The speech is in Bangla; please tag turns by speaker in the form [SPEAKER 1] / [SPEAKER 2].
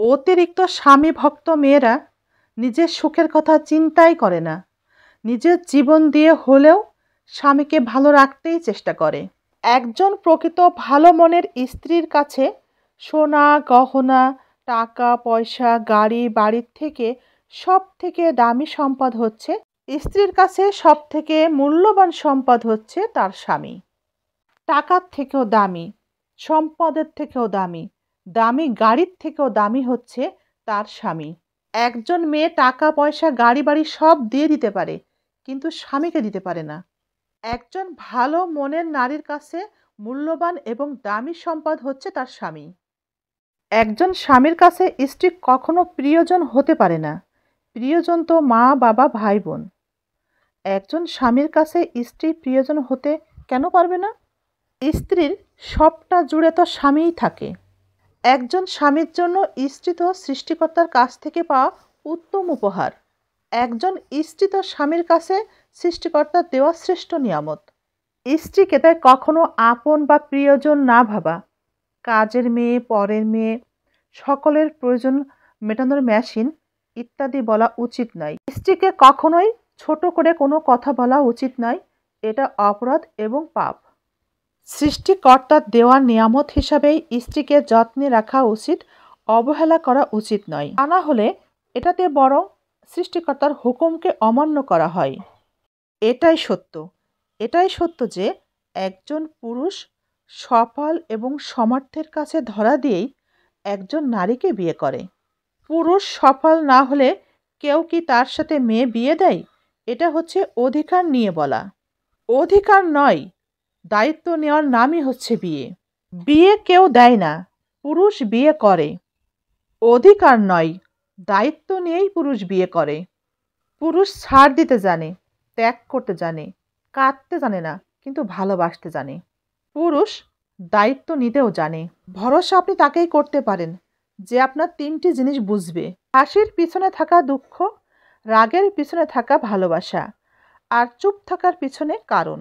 [SPEAKER 1] অতিরিক্ত স্বামীভক্ত মেয়েরা নিজের সুখের কথা চিন্তাই করে না। নিজের জীবন দিয়ে হলেও স্বামীকে ভালো রাখতেই চেষ্টা করে। একজন প্রকৃত ভালো মনের স্ত্রীর কাছে সোনা, গহনা, টাকা পয়সা, গাড়ি বাড়ির থেকে সব থেকে দামি সম্পদ হচ্ছে, স্ত্রীর কাছে সব থেকে মূল্যবান সম্পদ হচ্ছে তার স্বামী। টাকার থেকেও দামি, সম্পদের থেকেও দামি, দামি গাড়ির থেকেও দামি হচ্ছে তার স্বামী। একজন মেয়ে টাকা পয়সা গাড়ি বাড়ি সব দিয়ে দিতে পারে, কিন্তু স্বামীকে দিতে পারে না। একজন ভালো মনের নারীর কাছে মূল্যবান এবং দামি সম্পদ হচ্ছে তার স্বামী। একজন স্বামীর কাছে স্ত্রী কখনো প্রিয়জন হতে পারে না। প্রিয়জন তো মা, বাবা, ভাই, বোন। একজন স্বামীর কাছে স্ত্রী প্রিয়জন হতে কেন পারবে না? স্ত্রীর সবটা জুড়ে তো স্বামীই থাকে। একজন স্বামীর জন্য স্ত্রী তো সৃষ্টিকর্তার কাছ থেকে পাওয়া উত্তম উপহার। একজন স্ত্রী তো স্বামীর কাছে সৃষ্টিকর্তার দেওয়া শ্রেষ্ঠ নিয়ামত। স্ত্রীকে তাই কখনো আপন বা প্রিয়জন না ভাবা, কাজের মেয়ে, পরের মেয়ে, সকলের প্রয়োজন মেটানোর মেশিন ইত্যাদি বলা উচিত নয়। স্ত্রীকে কখনোই ছোট করে কোনো কথা বলা উচিত নয়। এটা অপরাধ এবং পাপ। সৃষ্টিকর্তার দেওয়া নিয়ামত হিসাবেই স্ত্রীকে যত্নে রাখা উচিত, অবহেলা করা উচিত নয়। তা না হলে এটাতে বরং সৃষ্টিকর্তার হুকুমকে অমান্য করা হয়। এটাই সত্য যে একজন পুরুষ সফল এবং সমর্থের কাছে ধরা দিয়েই একজন নারীকে বিয়ে করে। পুরুষ সফল না হলে কেউ কি তার সাথে মেয়ে বিয়ে দেয়? এটা হচ্ছে অধিকার নিয়ে বলা। অধিকার নয়, দায়িত্ব নেওয়ার নামই হচ্ছে বিয়ে। বিয়ে কেউ দেয় না, পুরুষ বিয়ে করে। অধিকার নয়, দায়িত্ব নিয়েই পুরুষ বিয়ে করে। পুরুষ ছাড় দিতে জানে, ত্যাগ করতে জানে, কাঁদতে জানে না, কিন্তু ভালোবাসতে জানে। পুরুষ দায়িত্ব নিতেও জানে। ভরসা আপনি তাকেই করতে পারেন যে আপনার তিনটি জিনিস বুঝবে: হাসির পিছনে থাকা দুঃখ, রাগের পিছনে থাকা ভালোবাসা, আর চুপ থাকার পিছনে কারণ।